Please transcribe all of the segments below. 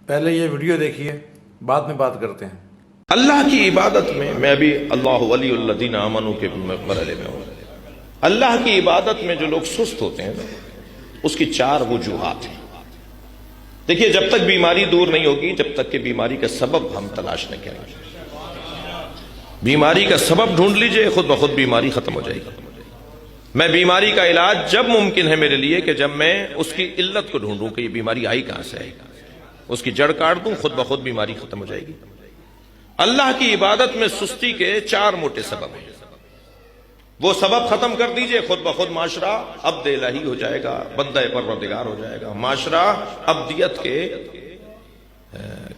پہلے یہ ویڈیو دیکھیے، بعد میں بات کرتے ہیں۔ اللہ کی عبادت میں ابھی اللہ ولی الذین آمنوا کے مرحلے میں ہوں۔ اللہ کی عبادت میں جو لوگ سست ہوتے ہیں اس کی 4 وجوہات ہیں۔ دیکھیے، جب تک بیماری دور نہیں ہوگی، جب تک کہ بیماری کا سبب ہم تلاش نہ کریں، بیماری کا سبب ڈھونڈ لیجئے، خود بخود بیماری ختم ہو جائے گی۔ میں بیماری کا علاج جب ممکن ہے میرے لیے کہ جب میں اس کی علت کو ڈھونڈوں کہ یہ بیماری آئی کہاں سے آئی، اس کی جڑ کاٹ دوں، خود بخود بیماری ختم ہو جائے گی۔ اللہ کی عبادت میں سستی کے 4 موٹے سبب ہیں، وہ سبب ختم کر دیجئے، خود بخود معاشرہ عبد الہی ہو جائے گا، بندہ پروردگار ہو جائے گا، معاشرہ عبدیت کے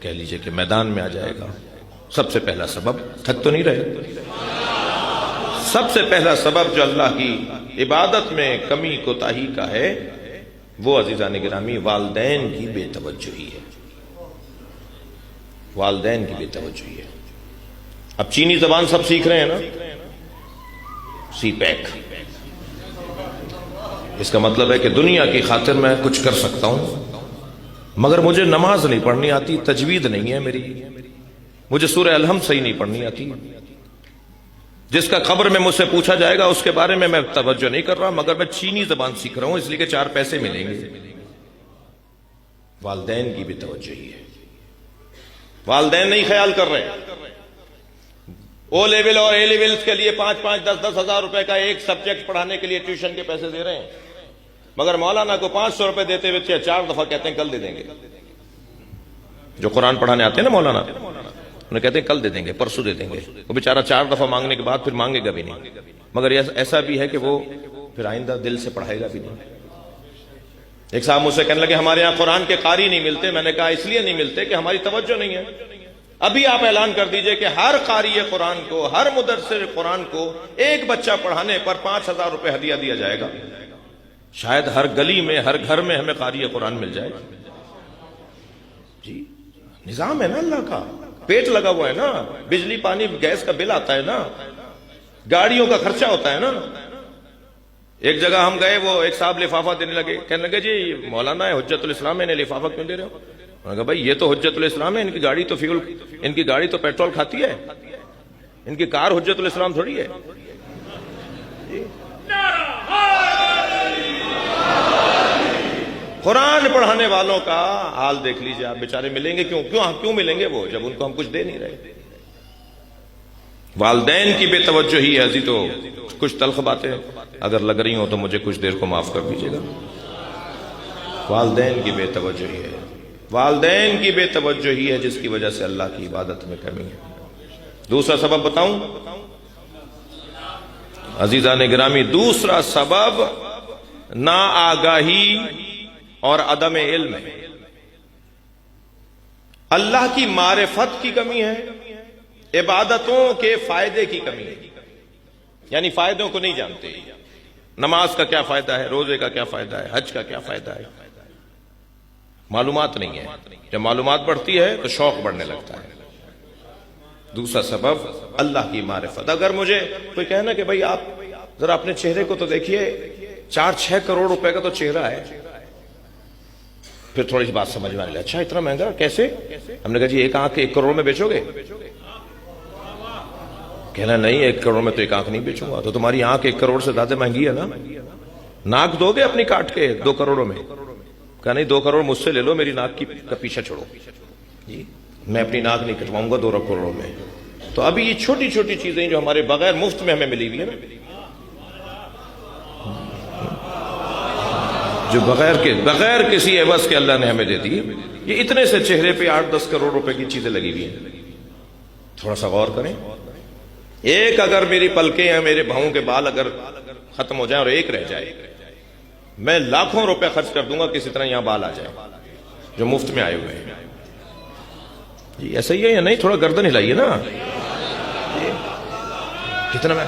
کہہ لیجئے کہ میدان میں آ جائے گا۔ سب سے پہلا سبب، تھک تو نہیں رہے، سب سے پہلا سبب جو اللہ کی عبادت میں کمی کوتاہی کا ہے وہ عزیزان گرامی والدین کی بے توجہی ہے، والدین کی بے توجہی ہے۔ اب چینی زبان سب سیکھ رہے ہیں نا، سی پیک، اس کا مطلب ہے کہ دنیا کی خاطر میں کچھ کر سکتا ہوں، مگر مجھے نماز نہیں پڑھنی آتی، تجوید نہیں ہے میری، مجھے سورہ الحمد صحیح نہیں پڑھنی آتی، جس کا قبر میں مجھ سے پوچھا جائے گا اس کے بارے میں توجہ نہیں کر رہا، مگر میں چینی زبان سیکھ رہا ہوں اس لیے کہ 4 پیسے ملیں گے۔ والدین کی بھی توجہی ہے، والدین نہیں خیال کر رہے، او لیول اور اے لیول کے لیے 5-5 10-10 ہزار روپے کا ایک سبجیکٹ پڑھانے کے لیے ٹیوشن کے پیسے دے رہے ہیں، مگر مولانا کو 500 روپے دیتے ہوئے 4 دفعہ کہتے ہیں کل دے دیں گے۔ جو قرآن پڑھانے آتے ہیں نا مولانا، انہیں کہتے ہیں کل دے دیں گے، پرسوں دے دیں گے، وہ بیچارہ 4 دفعہ مانگنے کے بعد پھر مانگے گا بھی نہیں، مگر ایسا بھی ہے کہ وہ پھر آئندہ دل سے پڑھائے گا بھی نہیں۔ ایک صاحب مجھ سے کہنے لگے ہمارے یہاں قرآن کے قاری نہیں ملتے، میں نے کہا اس لیے نہیں ملتے کہ ہماری توجہ نہیں ہے۔ ابھی آپ اعلان کر دیجئے کہ ہر قاری قرآن کو، ہر مدرسے قرآن کو ایک بچہ پڑھانے پر 5000 روپے ہدیہ دیا جائے گا، شاید ہر گلی میں، ہر گھر میں ہمیں قاری قرآن مل جائے۔ جی نظام ہے نا اللہ کا، پیٹ لگا ہوا ہے نا، بجلی پانی گیس کا بل آتا ہے نا، گاڑیوں کا خرچہ ہوتا ہے نا۔ ایک جگہ ہم گئے، وہ ایک صاحب لفافہ دینے لگے، کہنے لگے جی مولانا ہے حجت الاسلام ہے، انہیں لفافہ کیوں دے رہے ہو؟ انہوں نے کہا بھائی یہ تو حجت الاسلام ہے، ان کی گاڑی تو فیول، ان کی گاڑی تو پیٹرول کھاتی ہے، ان کی کار حجت الاسلام تھوڑی ہے۔ قرآن پڑھانے والوں کا حال دیکھ لیجئے آپ، بیچارے ملیں گے کیوں ملیں گے وہ جب ان کو ہم کچھ دے نہیں رہے۔ والدین کی بے توجہی ہے۔ تو کچھ تلخ باتیں اگر لگ رہی ہوں تو مجھے کچھ دیر کو معاف کر دیجیے گا۔ والدین کی بے توجہی ہے، والدین کی بے توجہی ہے جس کی وجہ سے اللہ کی عبادت میں کمی ہے۔ دوسرا سبب بتاؤں عزیزان گرامی، دوسرا سبب ناآگاہی اور عدم علم ہے، اللہ کی معرفت کی کمی ہے، عبادتوں کے فائدے کی کمی ہے، یعنی فائدوں کو نہیں جانتے، نماز کا کیا فائدہ ہے، روزے کا کیا فائدہ ہے، حج کا کیا فائدہ ہے، معلومات نہیں ہے۔ جب معلومات بڑھتی ہے تو شوق بڑھنے لگتا ہے۔ دوسرا سبب اللہ کی معرفت۔ اگر مجھے کوئی کہنا کہ بھئی آپ ذرا اپنے چہرے کو تو دیکھیے، 4-6 کروڑ روپے کا تو چہرہ ہے، پھر تھوڑی سی بات سمجھ میں آنے لگی، اچھا اتنا مہنگا کیسے؟ ہم نے کہا جی ایک آنکھ 1 کروڑ میں بیچو گے؟ کہنا نہیں 1 کروڑ میں تو ایک آنکھ نہیں بیچوں گا۔ تو تمہاری آنکھ 1 کروڑ سے زیادہ مہنگی ہے نا، ناک دو گے اپنی کاٹ کے 2 کروڑوں میں؟ کہا نہیں 2 کروڑ مجھ سے لے لو، میری ناک کا پیچھا چھوڑو، جی میں اپنی ناک نہیں کٹواؤں گا 2 کروڑوں میں۔ تو ابھی یہ چھوٹی چھوٹی چیزیں جو ہمارے بغیر مفت میں ہمیں ملی ہوئی ہے نا، جو بغیر کسی عوض کے اللہ نے ہمیں دے دی، یہ اتنے سے چہرے پہ 8-10 کروڑ روپے کی چیزیں لگی ہوئی ہیں۔ تھوڑا سا غور کریں، ایک اگر میری پلکیں ہیں، میرے بھاؤں کے بال اگر ختم ہو جائیں اور ایک رہ جائے، میں لاکھوں روپے خرچ کر دوں گا کسی طرح یہاں بال آ جائے جو مفت میں آئے ہوئے ہیں۔ جی ایسا ہی ہے یا نہیں؟ تھوڑا گردن ہلائیے نا، کتنا میں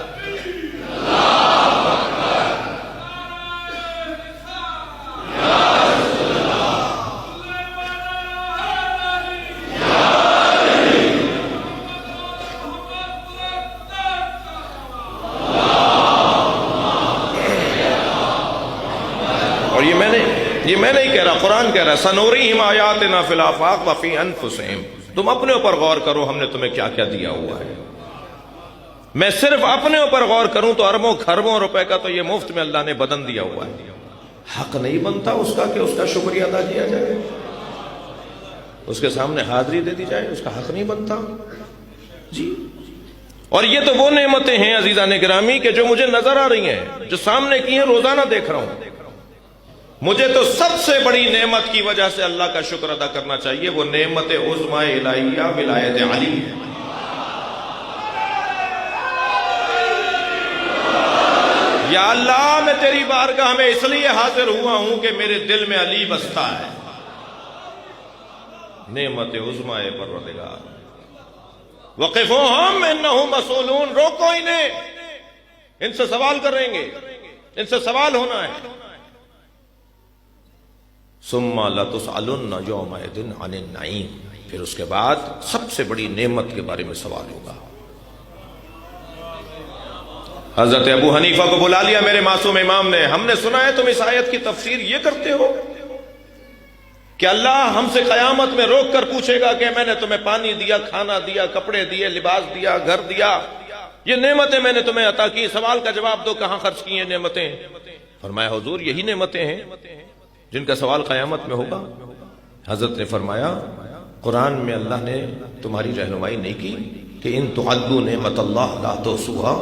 یہ میں نہیں کہہ رہا اللہ قرآن کہہ رہا ہے سنوریہم آیاتنا فی الآفاق وفی انفسہم، تم اپنے اوپر غور کرو ہم نے تمہیں کیا کیا دیا ہوا ہے۔ میں صرف اپنے اوپر غور کروں تو اربوں کھربوں روپے کا تو یہ مفت میں اللہ نے بدن دیا ہوا ہے، حق نہیں بنتا اس کا کہ اس کا شکریہ ادا کیا جائے، اس کے سامنے حاضری دے دی جائے، اس کا حق نہیں بنتا جی۔ اور یہ تو وہ نعمتیں ہیں عزیزان گرامی کہ جو مجھے نظر آ رہی ہیں، جو سامنے کی ہیں، روزانہ دیکھ رہا ہوں۔ مجھے تو سب سے بڑی نعمت کی وجہ سے اللہ کا شکر ادا کرنا چاہیے، وہ نعمت عظمی الہیہ ولایت علی ہے۔ یا اللہ میں تیری بارگاہ میں اس لیے حاضر ہوا ہوں کہ میرے دل میں علی بستا ہے، نعمت عظمی پروردگار۔ وقفوہم انہم مسئولون، روکو انہیں، ان سے سوال کریں گے، ان سے سوال ہونا ہے۔ ثم لتسألن یومئذ عن النعیم، پھر اس کے بعد سب سے بڑی نعمت کے بارے میں سوال ہوگا۔ حضرت ابو حنیفہ کو بلا لیا میرے معصوم امام نے، ہم نے سنا ہے تم اس آیت کی تفسیر یہ کرتے ہو کہ اللہ ہم سے قیامت میں روک کر پوچھے گا کہ میں نے تمہیں پانی دیا، کھانا دیا، کپڑے دیے، لباس دیا، گھر دیا، یہ نعمتیں میں نے تمہیں عطا کی، سوال کا جواب دو کہاں خرچ کی ہیں نعمتیں؟ فرمایا حضور یہی نعمتیں ہیں جن کا سوال قیامت میں ہوگا۔ حضرت نے فرمایا قرآن میں اللہ نے تمہاری رہنمائی نہیں کی کہ ان تعدوا نعمت اللہ لا تحصوها،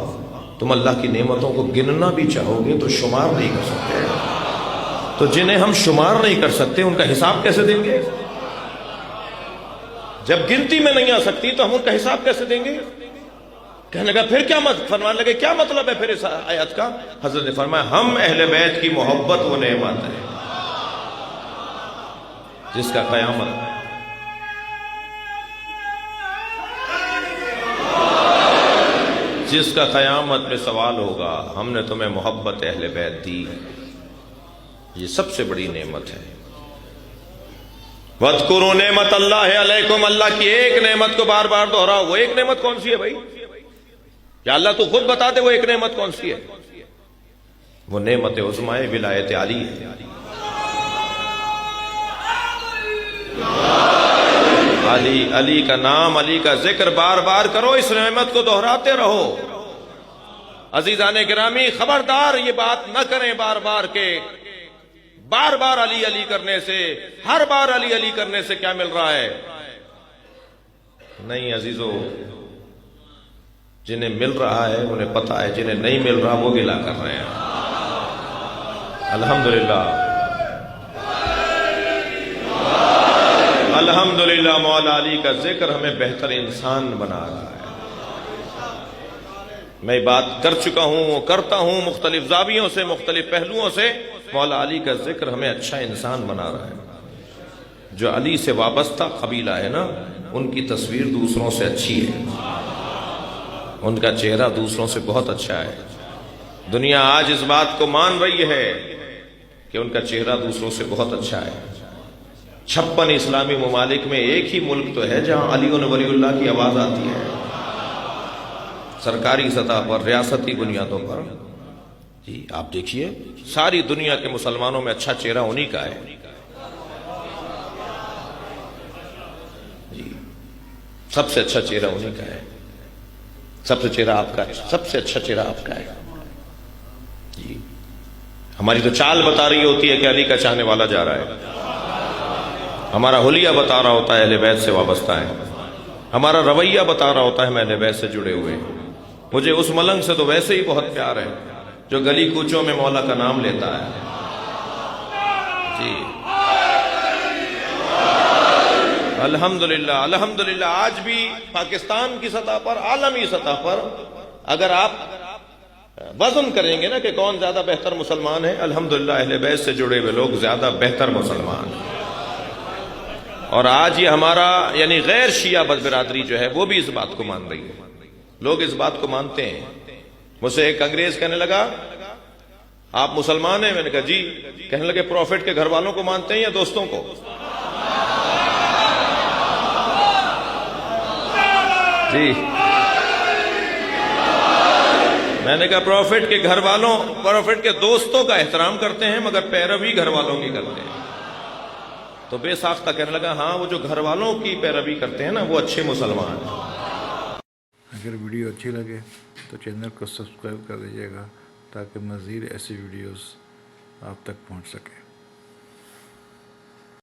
تم اللہ کی نعمتوں کو گننا بھی چاہو گے تو شمار نہیں کر سکتے، تو جنہیں ہم شمار نہیں کر سکتے ان کا حساب کیسے دیں گے؟ جب گنتی میں نہیں آ سکتی تو ہم ان کا حساب کیسے دیں گے؟ کہنے لگا پھر کیا فرمانے لگے کیا مطلب ہے پھر اس آیت کا؟ حضرت نے فرمایا ہم اہل بیت کی محبت وہ نعمت ہے جس کا قیامت میں سوال ہوگا، ہم نے تمہیں محبت اہل بیت دی، یہ سب سے بڑی نعمت ہے۔ وَاذْكُرُوا نعمت اللہ علیکم، اللہ کی ایک نعمت کو بار بار دہراؤ۔ وہ ایک نعمت کون سی ہے بھائی؟ یا اللہ تو خود بتا دے وہ ایک نعمت کون سی ہے؟ وہ نعمت عظمی ولایت علی ہے۔ علی کا نام، علی کا ذکر بار بار کرو، اس نعمت کو دہراتے رہو۔ عزیزان گرامی خبردار یہ بات نہ کریں بار بار کہ بار بار علی علی کرنے سے، ہر بار علی علی کرنے سے کیا مل رہا ہے؟ نہیں عزیزو، جنہیں مل رہا ہے انہیں پتا ہے، جنہیں نہیں مل رہا وہ گلا کر رہے ہیں۔ الحمدللہ الحمدللہ مولا علی کا ذکر ہمیں بہتر انسان بنا رہا ہے۔ میں بات کر چکا ہوں، کرتا ہوں مختلف زاویوں سے، مختلف پہلوؤں سے، مولا علی کا ذکر ہمیں اچھا انسان بنا رہا ہے۔ جو علی سے وابستہ قبیلہ ہے نا، ان کی تصویر دوسروں سے اچھی ہے، ان کا چہرہ دوسروں سے بہت اچھا ہے۔ دنیا آج اس بات کو مان رہی ہے کہ ان کا چہرہ دوسروں سے بہت اچھا ہے۔ 56 اسلامی ممالک میں ایک ہی ملک تو ہے جہاں علی و ولی اللہ کی آواز آتی ہے، سرکاری سطح پر، ریاستی بنیادوں پر۔ جی آپ دیکھیے ساری دنیا کے مسلمانوں میں اچھا چہرہ انہی کا ہے۔ جی سب سے اچھا چہرہ انہی کا ہے، سب سے چہرہ آپ کا ہے، سب سے اچھا چہرہ آپ کا ہے۔ جی ہماری تو چال بتا رہی ہوتی ہے کہ علی کا چاہنے والا جا رہا ہے، ہمارا حلیہ بتا رہا ہوتا ہے اہل بیت سے وابستہ ہے، ہمارا رویہ بتا رہا ہوتا ہے میں اہل بیت سے جڑے ہوئے ہیں۔ مجھے اس ملنگ سے تو ویسے ہی بہت پیار ہے جو گلی کوچوں میں مولا کا نام لیتا ہے۔ جی الحمدللہ الحمدللہ آج بھی پاکستان کی سطح پر، عالمی سطح پر اگر آپ وزن کریں گے نا کہ کون زیادہ بہتر مسلمان ہے، الحمدللہ اہل بیت سے جڑے ہوئے لوگ زیادہ بہتر مسلمان ہیں۔ اور آج یہ ہمارا یعنی غیر شیعہ برادری جو ہے وہ بھی اس بات کو مان رہی ہے، لوگ اس بات کو مانتے ہیں۔ مجھ سے ایک انگریز کہنے لگا آپ مسلمان ہیں؟ میں نے کہا جی۔ کہنے لگے پروفٹ کے گھر والوں کو مانتے ہیں یا دوستوں کو؟ جی میں نے کہا پروفٹ کے گھر والوں، پروفٹ کے دوستوں کا احترام کرتے ہیں مگر پیروی گھر والوں کی کرتے ہیں۔ تو بے ساختہ کہنے لگا ہاں وہ جو گھر والوں کی پیروی کرتے ہیں نا وہ اچھے مسلمان ہیں. اگر ویڈیو اچھی لگے تو چینل کو سبسکرائب کر دیجیے گا تاکہ مزید ایسی ویڈیوز آپ تک پہنچ سکیں.